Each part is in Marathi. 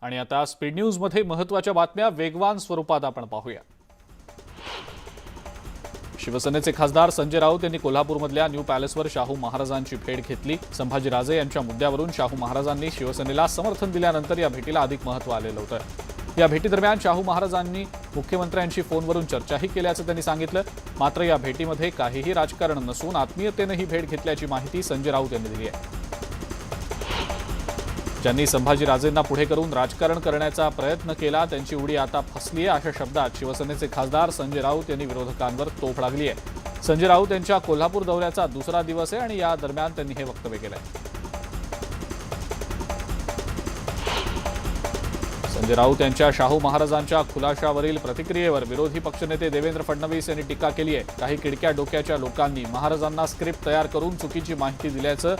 आणि आता स्पीड न्यूज मध्ये महत्त्वाच्या बातम्या वेगवान स्वरूपात आपण पाहूया। शिवसेनेचे खासदार संजय राऊत यांनी कोल्हापूरमधल्या न्यू पॅलेसवर शाहू महाराजांची भेट घेतली। संभाजीराजे यांच्या मुद्द्यावरून शाहू महाराजांनी शिवसेनेला समर्थन दिल्यानंतर या भेटीला अधिक महत्त्व आलेलं होतं। या भेटीदरम्यान शाहू महाराजांनी मुख्यमंत्र्यांशी फोनवरून चर्चाही केल्याचं त्यांनी सांगितलं। मात्र या भेटीमध्ये काहीही राजकारण नसून आत्मीयतेने ही भेट घेतल्याची माहिती संजय राऊत यांनी दिली आहे। ज्यांनी संभाजीराजेंना पुढे करून राजकारण करण्याचा प्रयत्न केला त्यांची उडी आता फसली आहे, अशा शब्दात शिवसेनेचे खासदार संजय राऊत यांनी विरोधकांवर तोफ डागली आहे। संजय राऊत यांच्या कोल्हापूर दौऱ्याचा दुसरा दिवस आहे आणि या दरम्यान त्यांनी हे वक्तव्य केलंय। संजय राऊत यांच्या शाहू महाराजांच्या खुलाशावरील प्रतिक्रियेवर विरोधी पक्षनेते देवेंद्र फडणवीस यांनी टीका केली आहे। काही किडक्या डोक्याच्या लोकांनी महाराजांना स्क्रिप्ट तयार करून चुकीची माहिती दिल्याचं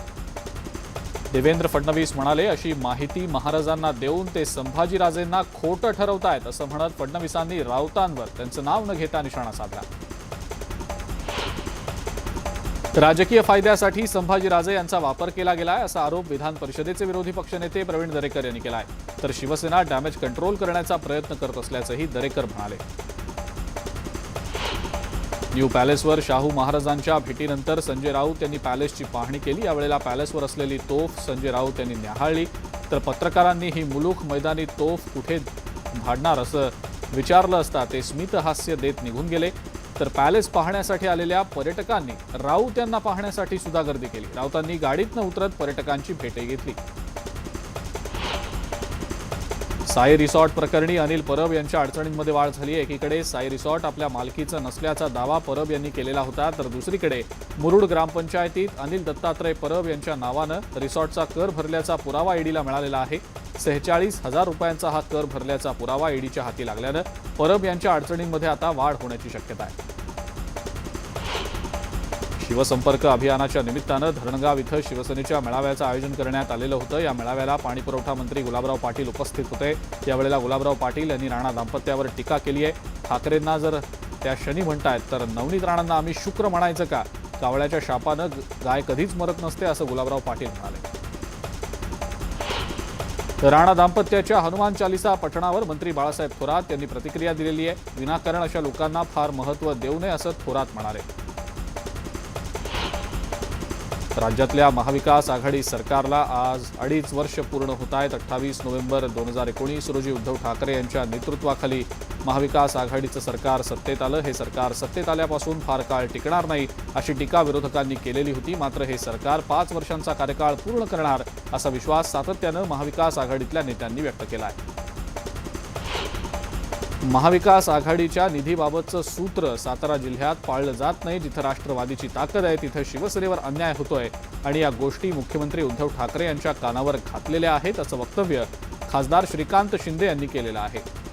देवेंद्र फडणवीस म्हणाले। अशी माहिती महाराजांना देऊन ते संभाजीराजेंना खोटं ठरवतायत असं म्हणत फडणवीसांनी राऊतांवर त्यांचं नाव न घेता निशाणा साधला। राजकीय फायद्यासाठी संभाजीराजे यांचा वापर केला गेलाय असा आरोप विधान परिषदेचे विरोधी पक्षनेते प्रवीण दरेकर यांनी केलाय। तर शिवसेना डॅमेज कंट्रोल करण्याचा प्रयत्न करत असल्याचंही दरेकर म्हणाले। न्यू पॅलेसवर शाहू महाराजांच्या भेटीनंतर संजय राऊत यांनी पॅलेसची पाहणी केली। यावेळेला पॅलेसवर असलेली तोफ संजय राऊत यांनी न्याहाळली। तर पत्रकारांनी ही मुलूख मैदानी तोफ कुठे धाडणार असं विचारलं असता ते स्मितहास्य देत निघून गेले। तर पॅलेस पाहण्यासाठी आलेल्या पर्यटकांनी राऊत यांना पाहण्यासाठी सुद्धा गर्दी केली। राऊतांनी गाडीतनं उतरत पर्यटकांची भेटही घेतली। साई रिसॉर्ट प्रकरणी अनिल परब यांच्या अडचणींमध्ये वाढ झाली आहे। एकीकडे साई रिसॉर्ट आपल्या मालकीचं नसल्याचा दावा परब यांनी केलेला होता, तर दुसरीकडे मुरुड ग्रामपंचायतीत अनिल दत्तात्रय परब यांच्या नावानं रिसॉर्टचा कर भरल्याचा पुरावा ईडीला मिळालेला आहे। 46,000 रुपयांचा हा कर भरल्याचा पुरावा ईडीच्या हाती लागल्यानं परब यांच्या अडचणींमध्ये आता वाढ होण्याची शक्यता आहे। शिवसंपर्क अभियानाच्या निमित्तानं धरणगाव इथं शिवसेनेच्या मेळाव्याचं आयोजन करण्यात आलेलं होतं। या मेळाव्याला पाणीपुरवठा मंत्री गुलाबराव पाटील उपस्थित होते। यावेळेला गुलाबराव पाटील यांनी राणा दाम्पत्यावर टीका केली आहे। ठाकरेंना जर त्या शनी म्हणतायत तर नवनीत राणांना आम्ही शुक्र म्हणायचं का? कावळ्याच्या शापानं गाय कधीच मरत नसते असं गुलाबराव पाटील म्हणाले। राणा दाम्पत्याच्या हनुमान चालिसा पठणावर मंत्री बाळासाहेब थोरात यांनी प्रतिक्रिया दिलेली आहे। विनाकारण अशा लोकांना फार महत्त्व देऊ नये असं थोरात म्हणाले। राज्यातल्या महाविकास आघाडी सरकारला आज 2.5 वर्ष पूर्ण होत आहेत। 28 नोव्हेंबर 2019 रोजी उद्धव ठाकरे यांच्या नेतृत्वाखाली महाविकास आघाडीचं सरकार सत्तेत आलं। हे सरकार सत्तेत आल्यापासून फार काळ टिकणार नाही अशी टीका विरोधकांनी केलेली होती। मात्र हे सरकार 5 वर्षांचा कार्यकाळ पूर्ण करणार असा विश्वास सातत्यानं महाविकास आघाडीतल्या नेत्यांनी व्यक्त केला आहे। महाविकास आघाडीच्या निधीबाबतचं सूत्र सातारा जिल्ह्यात पाळलं जात नाही। जिथं राष्ट्रवादीची ताकद आहे तिथं शिवसेनेवर अन्याय होतोय आणि या गोष्टी मुख्यमंत्री उद्धव ठाकरे यांच्या कानावर घातलेल्या आहेत असं वक्तव्य खासदार श्रीकांत शिंदे यांनी केलेलं आहे।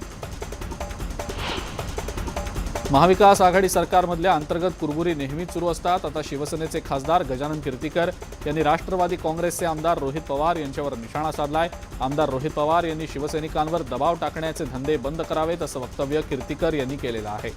महाविकास आघाडी सरकारमधल्या अंतर्गत कुरबुरी नेहमीच सुरू असतात। आता शिवसेनेचे खासदार गजानन कीर्तीकर यांनी राष्ट्रवादी काँग्रेसचे आमदार रोहित पवार यांच्यावर निशाणा साधलाय। आमदार रोहित पवार यांनी शिवसैनिकांवर दबाव टाकण्याचे धंदे बंद करावेत असं वक्तव्य कीर्तीकर यांनी केलेलं आहे।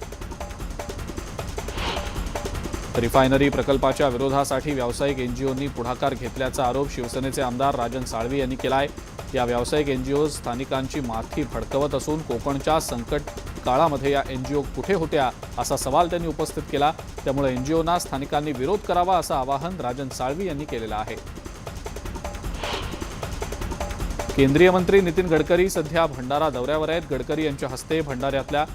रिफायनरी प्रकल्पाच्या विरोधासाठी व्यावसायिक एनजीओंनी पुढाकार घेतल्याचा आरोप शिवसेनेचे आमदार राजन साळवी यांनी केलाय। या व्यावसायिक एनजीओ स्थानिकांची माथी फडकवत असून कोकणच्या संकट काळामध्ये या एनजीओ कुठे होत्या असा सवाल त्यांनी उपस्थित केला। त्यामुळे एनजीओना स्थानिकांनी विरोध करावा असं आवाहन राजन साळवी यांनी केलेलं आहे। केंद्रीय मंत्री नितीन गडकरी सध्या भंडारा दौऱ्यावर आहेत। गडकरी यांच्या हस्ते भंडाऱ्यातल्या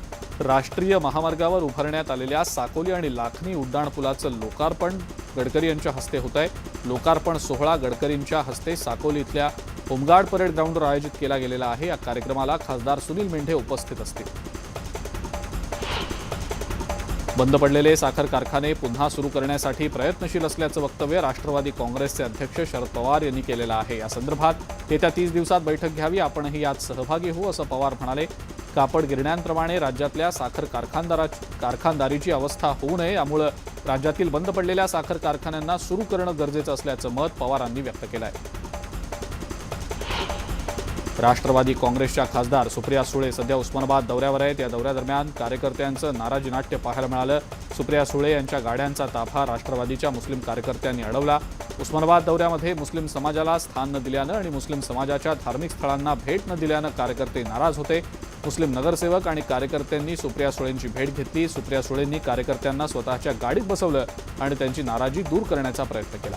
राष्ट्रीय महामार्गावर उभारण्यात आलेल्या साकोली आणि लाखनी उड्डाणपुलाचं लोकार्पण गडकरी यांच्या हस्ते होत आहे। लोकार्पण सोहळा गडकरींच्या हस्ते साकोली इथल्या होमगार्ड परेड ग्राउंडवर आयोजित केला गेलेला आहे। या कार्यक्रमाला खासदार सुनील मेंढे उपस्थित असतील। बंद पडलेले साखर कारखाने पुन्हा सुरू करण्यासाठी प्रयत्नशील असल्याचं वक्तव्य राष्ट्रवादी काँग्रेसचे अध्यक्ष शरद पवार यांनी केलेलं आहे। या संदर्भात येत्या 30 दिवसात बैठक घ्यावी, आपणही यात सहभागी होऊ असं पवार म्हणाले। कापड गिरण्यांप्रमाणे राज्यातल्या साखर कारखानदारीची अवस्था होऊ नये, यामुळे राज्यातील बंद पडलेल्या साखर कारखान्यांना सुरू करणं गरजेचं असल्याचं मत पवारांनी व्यक्त केलं आहे। राष्ट्रवादी काँग्रेसच्या खासदार सुप्रिया सुळे सध्या उस्मानाबाद दौऱ्यावर आहेत। या दौऱ्यादरम्यान कार्यकर्त्यांचं नाराजी नाट्य पाहायला मिळालं। सुप्रिया सुळे यांच्या गाड्यांचा ताफा राष्ट्रवादीच्या मुस्लिम कार्यकर्त्यांनी अडवला। उस्मानाबाद दौऱ्यामध्ये मुस्लिम समाजाला स्थान न दिल्यानं आणि मुस्लिम समाजाच्या धार्मिक स्थळांना भेट न दिल्यानं कार्यकर्ते नाराज होते। मुस्लिम नगरसेवक आणि कार्यकर्त्यांनी सुप्रिया सुळेंची भेट घेतली। सुप्रिया सुळेंनी कार्यकर्त्यांना स्वतःच्या गाडीत बसवलं आणि त्यांची नाराजी दूर करण्याचा प्रयत्न केला।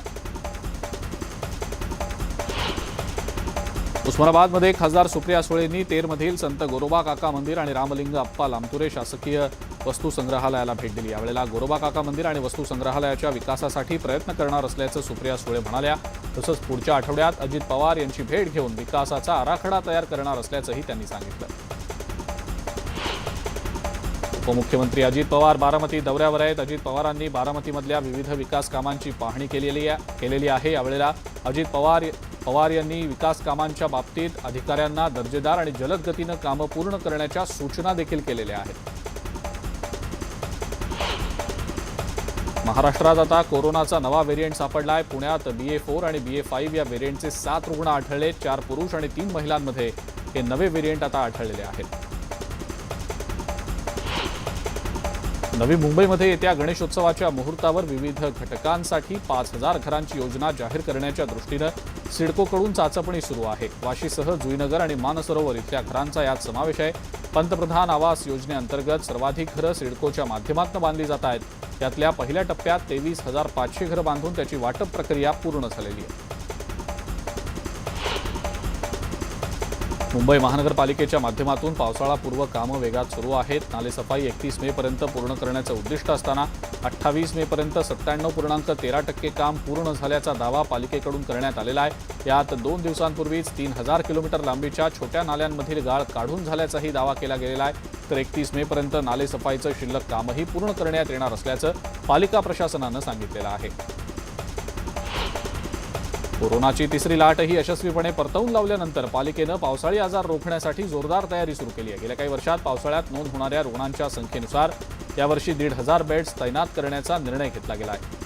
उस्मानाबादमध्ये खासदार सुप्रिया सुळेंनी तेरमधील संत गोरोबा काका मंदिर आणि रामलिंग अप्पा लामतुरे शासकीय वस्तू संग्रहालयाला भेट दिली। यावेळेला गोरोबा काका मंदिर आणि वस्तू संग्रहालयाच्या विकासासाठी प्रयत्न करणार असल्याचं सुप्रिया सुळे म्हणाल्या। तसंच पुढच्या आठवड्यात अजित पवार यांची भेट घेऊन विकासाचा आराखडा तयार करणार असल्याचंही त्यांनी सांगितलं। उपमुख्यमंत्री अजित पवार बारामती दौऱ्यावर आहेत। अजित पवारांनी बारामतीमधल्या विविध विकास कामांची पाहणी केलेली आहे। यावेळेला अजित पवार यांनी विकास कामांच्या बाबतीत अधिकाऱ्यांना दर्जेदार आणि जलद गतीनं कामं पूर्ण करण्याच्या सूचना देखील केलेल्या आहेत। महाराष्ट्रात आता कोरोनाचा नवा व्हेरियंट सापडलाय। पुण्यात BA4 आणि BA5 या व्हेरियंटचे 7 रुग्ण आढळले। 4 पुरुष आणि 3 महिलांमध्ये हे नवे व्हेरियंट आता आढळलेले आहेत। नवी मुंबईमध्ये येत्या गणेशोत्सवाच्या मुहूर्तावर विविध घटकांसाठी 5000 घरांची योजना जाहीर करण्याच्या दृष्टीनं सिडकोकडून चाचपणी सुरू आहे। वाशीसह जुईनगर आणि मानसरोवर इथल्या घरांचा यात समावेश आहे। पंतप्रधान आवास योजनेअंतर्गत सर्वाधिक घरं सिडकोच्या माध्यमातून बांधली जात आहेत। यातल्या पहिल्या टप्प्यात 23,500 घरं बांधून त्याची वाटप प्रक्रिया पूर्ण झालेली आहे। मुंबई महानगरपालिकेच्या माध्यमातून पावसाळापूर्व कामं वेगात सुरू आहेत। नालेसफाई 31 मेपर्यंत पूर्ण करण्याचं उद्दिष्ट असताना 28 मेपर्यंत 97.13% काम पूर्ण झाल्याचा दावा पालिकेकडून करण्यात आलेला आहे। यात 2 दिवसांपूर्वीच 3000 किलोमीटर लांबीच्या छोट्या नाल्यांमधील गाळ काढून झाल्याचाही दावा केला गेलेला आहे। तर 31 मेपर्यंत नालेसफाईचं शिल्लक कामही पूर्ण करण्यात येणार असल्याचं पालिका प्रशासनानं सांगितलेलं आहे। कोरोनाची तिसरी लाटही यशस्वीपणे परतवून लावल्यानंतर पालिकेनं पावसाळी आजार रोखण्यासाठी जोरदार तयारी सुरू केली आहे। गेल्या काही वर्षात पावसाळ्यात नोंद होणाऱ्या रुग्णांच्या संख्येनुसार यावर्षी 1,500 बेड्स तैनात करण्याचा निर्णय घेतला गेला आहे।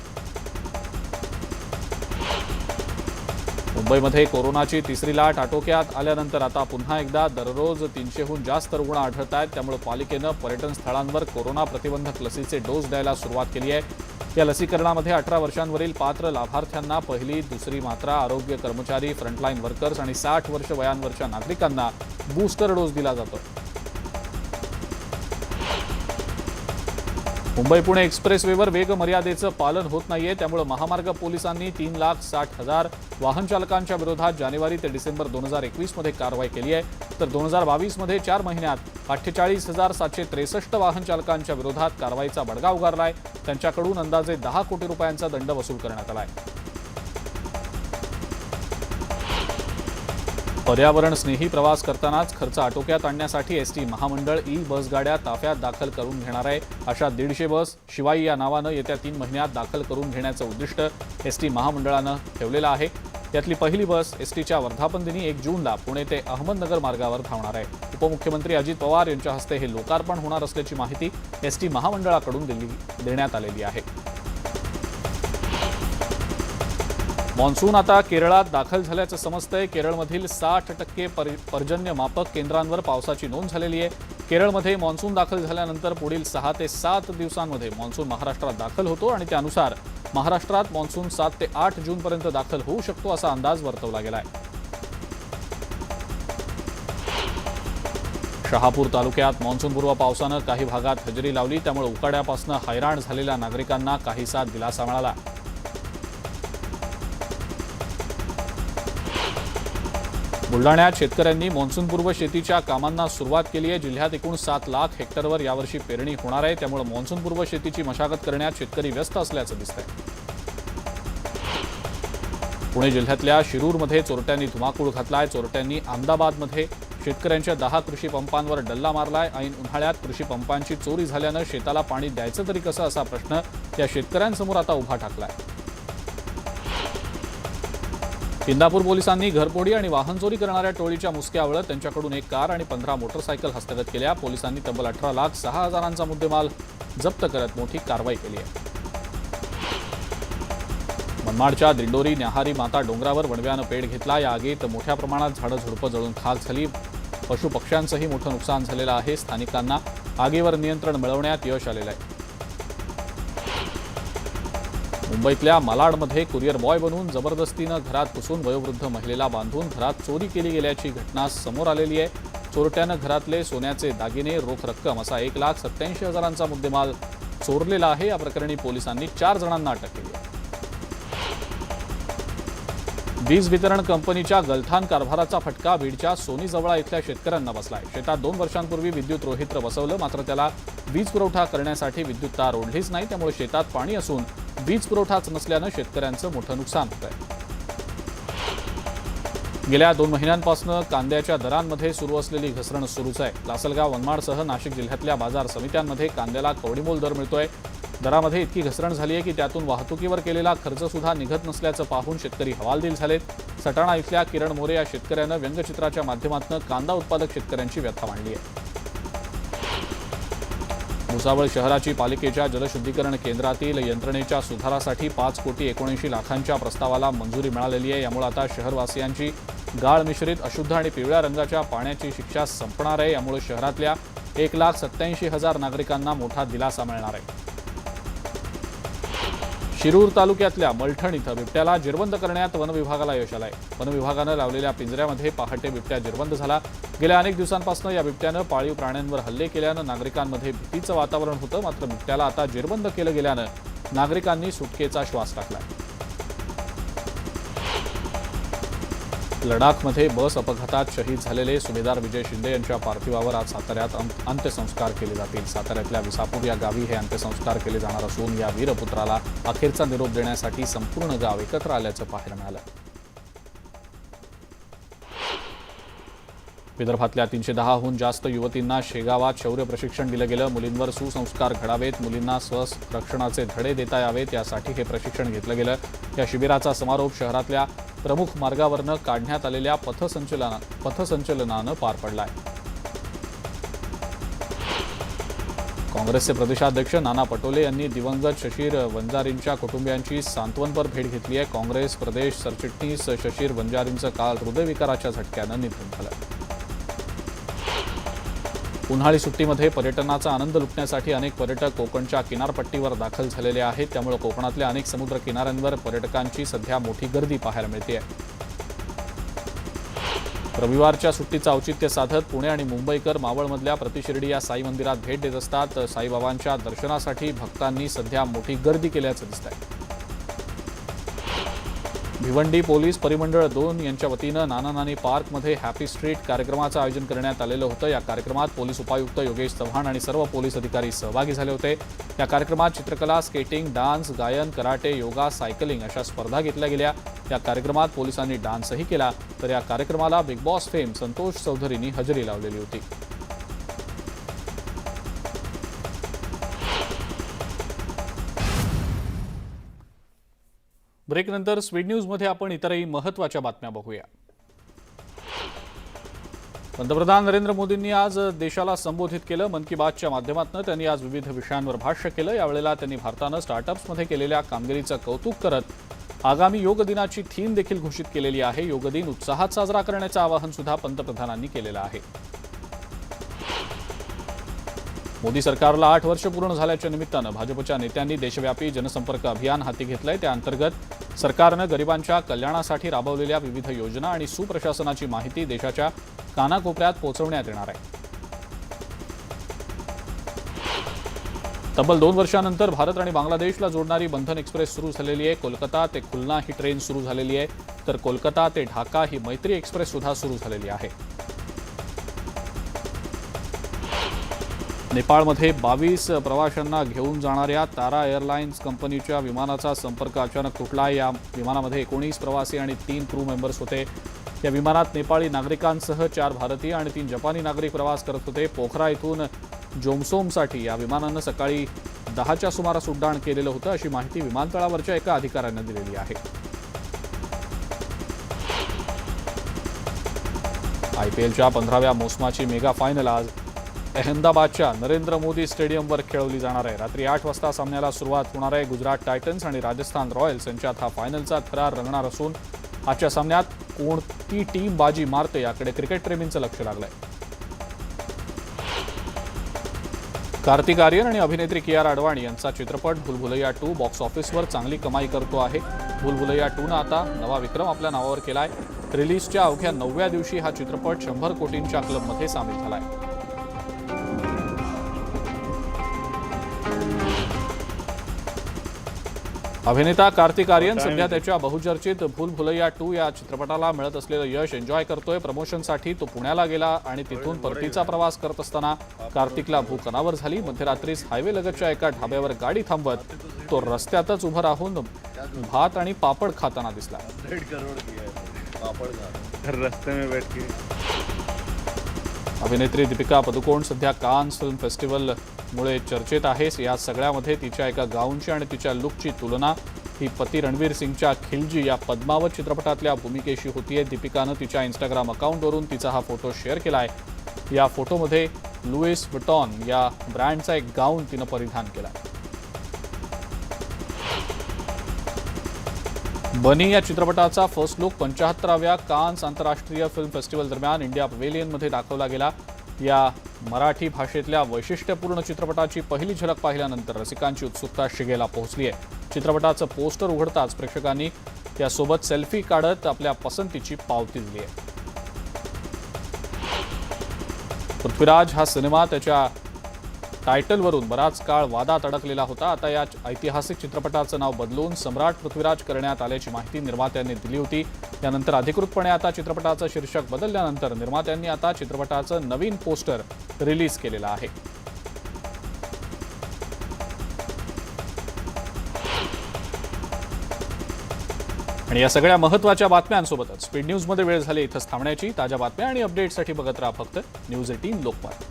मुंबईमध्ये कोरोनाची तिसरी लाट आटोक्यात आल्यानंतर आता पुन्हा एकदा दररोज 300हून जास्त रुग्ण आढळत आहेत। त्यामुळे पालिकेनं पर्यटन स्थळांवर कोरोना प्रतिबंधक लसीचे डोस द्यायला सुरुवात केली आहे। या लसीकरणामध्ये 18 वर्षांवरील पात्र लाभार्थ्यांना पहिली दुसरी मात्रा, आरोग्य कर्मचारी, फ्रंटलाईन वर्कर्स आणि 60 वर्ष वयांवरच्या नागरिकांना बूस्टर डोस दिला जातो। मुंबई पुणे एक्सप्रेसवेवर वेग मर्यादेचं पालन होत नाहीये। त्यामुळे महामार्ग पोलिसांनी 3,60,000 वाहन चालकांच्या विरोधात जानेवारी ते डिसेंबर 2021 मध्ये कारवाई केली आहे। तर 2022 मध्ये 4 महिन्यात 48,763 वाहन चालकांच्या विरोधात कारवाईचा बडगा उगारलाय। त्यांच्याकडून अंदाजे 10 कोटी रुपयांचा दंड वसूल करण्यात आलाय। पर्यावरण स्नेही प्रवास करतानाच खर्च आटोक्यात आणण्यासाठी एसटी महामंडळ बस गाड्या ताफ्यात दाखल करून घेणार आहे। अशा 150 बस शिवाई या नावानं येत्या 3 महिन्यात दाखल करून घेण्याचं उद्दिष्ट एसटी महामंडळानं ठेवलेलं आहे। यातली पहिली बस एसटीच्या वर्धापनदिनी 1 जूनला पुणे ते अहमदनगर मार्गावर धावणार आहे। उपमुख्यमंत्री अजित पवार यांच्या हस्ते हे लोकार्पण होणार असल्याची माहिती एसटी महामंडळाकडून देण्यात आलेली आहे। मॉन्सून आता केरळात दाखल झाल्याचं समजतंय। केरळमधील 60% पर्जन्यमापक केंद्रांवर पावसाची नोंद झालेली आहे। केरळमध्ये मॉन्सून दाखल झाल्यानंतर पुढील 6 ते 7 दिवसांमध्ये मॉन्सून महाराष्ट्रात दाखल होतो आणि त्यानुसार महाराष्ट्रात मॉन्सून 7 ते 8 जूनपर्यंत दाखल होऊ शकतो असा अंदाज वर्तवला गेलाय। शहापूर तालुक्यात मॉन्सूनपूर्व पावसानं काही भागात हजेरी लावली। त्यामुळे उकाड्यापासून हैराण झालेल्या नागरिकांना काहीसा दिलासा मिळाला। बुलढाण्यात शेतकऱ्यांनी मॉन्सूनपूर्व शेतीच्या कामांना सुरुवात केली आहे। जिल्ह्यात एकूण 7 लाख हेक्टरवर यावर्षी पेरणी होणार आहे। त्यामुळे मॉन्सूनपूर्व शेतीची मशागत करण्यात शेतकरी व्यस्त असल्याचं दिसतंय। पुणे जिल्ह्यातल्या शिरूरमध्ये चोरट्यांनी धुमाकूळ घातलाय। चोरट्यांनी अहमदाबादमध्ये शेतकऱ्यांच्या 10 कृषी पंपांवर डल्ला मारलाय। ऐन उन्हाळ्यात कृषी पंपांची चोरी झाल्यानं शेताला पाणी द्यायचं तरी कसं असा प्रश्न या शेतकऱ्यांसमोर आता उभा ठाकलाय। इंदापूर पोलिसांनी घरफोडी आणि वाहन चोरी करणाऱ्या टोळीच्या मुसक्यावळत त्यांच्याकडून 1 कार आणि 15 मोटरसायकल हस्तगत केल्या। पोलिसांनी तब्बल 18,06,000चा मुद्देमाल जप्त करत मोठी कारवाई केली आहे। मनमाडच्या दिंडोरी न्याहारी माता डोंगरावर वणव्यानं पेट घेतला। या आगीत मोठ्या प्रमाणात झाडं झुडपं जळून खाक झाली। पशुपक्ष्यांचंही मोठं नुकसान झालेलं आहे। स्थानिकांना आगीवर नियंत्रण मिळवण्यात यश आलेलं आहे। मुंबईतल्या मालाडमध्ये कुरिअर बॉय बनून जबरदस्तीनं घरात घुसून वयोवृद्ध महिलेला बांधून घरात चोरी केली गेल्याची घटना समोर आलेली आहे। चोरट्यानं घरातले सोन्याचे दागिने, रोख रक्कम असा 1,87,000चा मुद्देमाल चोरलेला आहे। या प्रकरणी पोलिसांनी 4 जणांना अटक केली आहे। वीज वितरण कंपनीच्या गलथान कारभाराचा फटका बीडच्या सोनी जवळा इथल्या शेतकऱ्यांना बसलाय। शेतात 2 वर्षांपूर्वी विद्युत रोहित्र बसवलं, मात्र त्याला वीज पुरवठा करण्यासाठी विद्युत तार ओढलीच नाही। त्यामुळे शेतात पाणी असून वीज पुरवठाच नसल्यानं शेतकऱ्यांचं मोठं नुकसान होत आहे। गेल्या 2 महिन्यांपासून कांद्याच्या दरांमध्ये सुरू असलेली घसरण सुरूच आहे। लासलगाव, मनमाडसह नाशिक जिल्ह्यातल्या बाजार समित्यांमध्ये कांद्याला कवडीमोल दर मिळतोय। दरामध्ये इतकी घसरण झाली आहे की त्यातून वाहतुकीवर केलेला खर्च सुद्धा निघत नसल्याचं पाहून शेतकरी हवालदिल झालेत। सटाणा इथल्या किरण मोरे या शेतकऱ्यानं व्यंगचित्राच्या माध्यमातून कांदा उत्पादक शेतकऱ्यांची व्यथा मांडली आहे। भुसावळ शहराची पालिकेच्या जलशुद्धीकरण केंद्रातील यंत्रणेच्या सुधारासाठी 5,79,00,000च्या प्रस्तावाला मंजुरी मिळालेली आहे। यामुळे आता शहरवासियांची गाळ मिश्रित अशुद्ध आणि पिवळ्या रंगाच्या पाण्याची शिक्षा संपणार आहे। यामुळे शहरातल्या 1,87,000 नागरिकांना मोठा दिलासा मिळणार आहे। शिरूर तालुक्यातल्या मलठण इथं बिबट्याला जिरवंद करण्यात वन विभागाला यश आलंय। वन विभागानं लावलेल्या पिंजऱ्यामध्ये पहाटे बिबट्या जिरवंद झाला। गेल्या अनेक दिवसांपासून या बिबट्यानं पाळीव प्राण्यांवर हल्ले केल्यानं नागरिकांमध्ये भीतीचं वातावरण होतं, मात्र बिबट्याला आता जिरवंद केलं गेल्यानं नागरिकांनी सुटकेचा श्वास टाकलाय। लडाखमध्ये बस अपघातात शहीद झालेले सुभेदार विजय शिंदे यांच्या पार्थिवावर आज साताऱ्यात अंत्यसंस्कार केले जातील। साताऱ्यातल्या विसापूर या गावी हे अंत्यसंस्कार केले जाणार असून या वीरपुत्राला अखेरचा निरोप देण्यासाठी संपूर्ण गाव एकत्र आल्याचं पाहायला मिळालं। विदर्भातल्या 310हून जास्त युवतींना शेगावात शौर्य प्रशिक्षण दिलं गेलं। मुलींवर सुसंस्कार घडावेत, मुलींना स्वरक्षणाचे धडे देता यावेत यासाठी हे प्रशिक्षण घेतलं गेलं। या शिबिराचा समारोप शहरातल्या प्रमुख मार्गावरनं काढण्यात आलेल्या पथसंचलनानं पार पडलाय। काँग्रेसचे प्रदेशाध्यक्ष नाना पटोले यांनी दिवंगत शशीर वंजारींच्या कुटुंबियांची सांत्वनपर भेट घेतली आहे। काँग्रेस प्रदेश सरचिटणीस शशीर वंजारींचं काल हृदयविकाराच्या झटक्यानं निधन झालं। उन्हाळी सुट्टीमध्ये पर्यटनाचा आनंद लुटण्यासाठी अनेक पर्यटक कोकणच्या किनारपट्टीवर दाखल झालेले आहेत। त्यामुळे कोकणातल्या अनेक समुद्र किनाऱ्यांवर पर्यटकांची सध्या मोठी गर्दी पाहायला मिळते आहे। रविवारच्या सुट्टीचं औचित्य साधत पुणे आणि मुंबईकर मावळमधल्या प्रतिशिर्डी या साई मंदिरात भेट देत असतात। साईबाबांच्या दर्शनासाठी भक्तांनी सध्या मोठी गर्दी केल्याचं दिसतंय। भिवंडी पोलीस परिमंडळ 2 यांच्या वतीनं नाना नानी पार्कमध्ये हॅपी स्ट्रीट कार्यक्रमाचं आयोजन करण्यात आलेलं होतं। या कार्यक्रमात पोलीस उपायुक्त योगेश चव्हाण आणि सर्व पोलीस अधिकारी सहभागी झाले होते। या कार्यक्रमात चित्रकला, स्केटिंग, डान्स, गायन, कराटे, योगा, सायकलिंग अशा स्पर्धा घेतल्या गेल्या। या कार्यक्रमात पोलिसांनी डान्सही केला, तर या कार्यक्रमाला बिग बॉस फेम संतोष चौधरींनी हजेरी लावलेली होती। ब्रेकनंतर स्पीड न्यूजमध्ये आपण इतरही महत्त्वाच्या बातम्या बघूया। पंतप्रधान नरेंद्र मोदींनी आज देशाला संबोधित केलं। मन की बातच्या माध्यमातून त्यांनी आज विविध विषयांवर भाष्य केलं। यावेळेला त्यांनी भारतानं स्टार्टअप्समध्ये केलेल्या कामगिरीचं कौतुक करत आगामी योग दिनाची थीम देखील घोषित केलेली आहे। योग दिन उत्साहात साजरा करण्याचं आवाहन सुद्धा पंतप्रधानांनी केलेलं आहे। मोदी सरकारला 8 वर्ष पूर्ण झाल्याच्या निमित्तानं भाजपच्या नेत्यांनी देशव्यापी जनसंपर्क अभियान हाती घेतलंय। त्या अंतर्गत सरकारनं गरिबांच्या कल्याणासाठी राबवलेल्या विविध योजना आणि सुप्रशासनाची माहिती देशाच्या कानाकोपऱ्यात पोहोचवण्यात येणार आहे। तब्बल 2 वर्षांनंतर भारत आणि बांगलादेशला जोडणारी बंधन एक्सप्रेस सुरू झालेली आहे। कोलकाता ते खुलना ही ट्रेन सुरू झालेली आहे, तर कोलकाता ते ढाका ही मैत्री एक्सप्रेस सुद्धा सुरू झालेली आहे। नेपाळमध्ये 22 प्रवाशांना घेऊन जाणाऱ्या तारा एअरलाइन्स कंपनीच्या विमानाचा संपर्क अचानक तुटला। या विमानामध्ये 19 प्रवासी आणि 3 क्रू मेंबर्स होते। या विमानात नेपाळी नागरिकांसह 4 भारतीय आणि 3 जपानी नागरिक प्रवास करत होते। पोखरा इथून जोमसोमसाठी या विमानानं सकाळी 10च्या सुमारास उड्डाण केलेलं होतं, अशी माहिती विमानतळावरच्या एका अधिकाऱ्यानं दिलेली आहे। IPLच्या 15व्या मोसमाची मेगा फायनल आज अहमदाबादच्या नरेंद्र मोदी स्टेडियमवर खेळवली जाणार आहे। रात्री 8 वाजता सामन्याला सुरुवात होणार आहे। गुजरात टायटन्स आणि राजस्थान रॉयल्स यांच्यात हा फायनलचा थरार रंगणार असून आजच्या सामन्यात कोणती टीम बाजी मारते याकडे क्रिकेटप्रेमींचं लक्ष लागलंय। कार्तिक आर्यन आणि अभिनेत्री कियारा अडवाणी यांचा चित्रपट भूलभुलैया 2 बॉक्स ऑफिसवर चांगली कमाई करतो आहे। भूलभुलैया 2नं आता नवा विक्रम आपल्या नावावर केलाय। रिलीजच्या अवघ्या 9व्या दिवशी हा चित्रपट 100 कोटींच्या क्लबमध्ये सामील झालाय। अभिनेता कार्तिक आर्यन सध्या त्याच्या बहुचर्चित भूलभुलैया 2 या चित्रपटाला मिळत असलेलं यश एन्जॉय करतोय। प्रमोशनसाठी तो पुण्याला गेला आणि तिथून परतीचा प्रवास करत असताना कार्तिकला भूक अनावर झाली। मध्यरात्रीच हायवे लगतच्या एका ढाब्यावर गाडी थांबवत तो रस्त्यातच उभा राहून भात आणि पापड खाताना दिसला। अभिनेत्री दीपिका पदुकोण सध्या कान्स फिल्म फेस्टिवलमुळे चर्चेत आहे। या सगळ्यामध्ये तिच्या एका गाऊनची आणि तिच्या लुकची तुलना ही पती रणवीर सिंगच्या खिलजी या पद्मावत चित्रपटातल्या भूमिकेशी होतीये। दीपिकानं तिच्या इंस्टाग्राम अकाउंटवरून तिचा हा फोटो शेअर केलाय। या फोटोमध्ये लुईस व्हिटॉन या ब्रँडचा एक गाऊन तिनं परिधान केलाय। बनी या चित्रपटाचा फर्स्ट लुक 75व्या कान्स आंतरराष्ट्रीय फिल्म फेस्टिवल दरम्यान इंडिया पवेलियनमध्ये दाखवला गेला। या मराठी भाषेतल्या वैशिष्ट्यपूर्ण चित्रपटाची पहिली झलक पाहिल्यानंतर रसिकांची उत्सुकता शिगेला पोहोचली आहे। चित्रपटाचं पोस्टर उघडताच प्रेक्षकांनी त्यासोबत सेल्फी काढत आपल्या पसंतीची पावती दिली आहे। पृथ्वीराज हा सिनेमा त्याच्या टायटलवरून बराच काळ वादात अडकलेला होता। आता या ऐतिहासिक चित्रपटाचं नाव बदलून सम्राट पृथ्वीराज करण्यात आल्याची माहिती निर्मात्यांनी दिली होती। त्यानंतर अधिकृतपणे आता चित्रपटाचं शीर्षक बदलल्यानंतर निर्मात्यांनी आता चित्रपटाचं नवीन पोस्टर रिलीज केलेलं आहे। आणि या सगळ्या महत्त्वाच्या बातम्यांसोबतच स्पीड न्यूजमध्ये वेळ झाली इथंच थांबण्याची। ताज्या बातम्या आणि अपडेट्ससाठी बघत राहा फक्त न्यूज 18 लोकमत।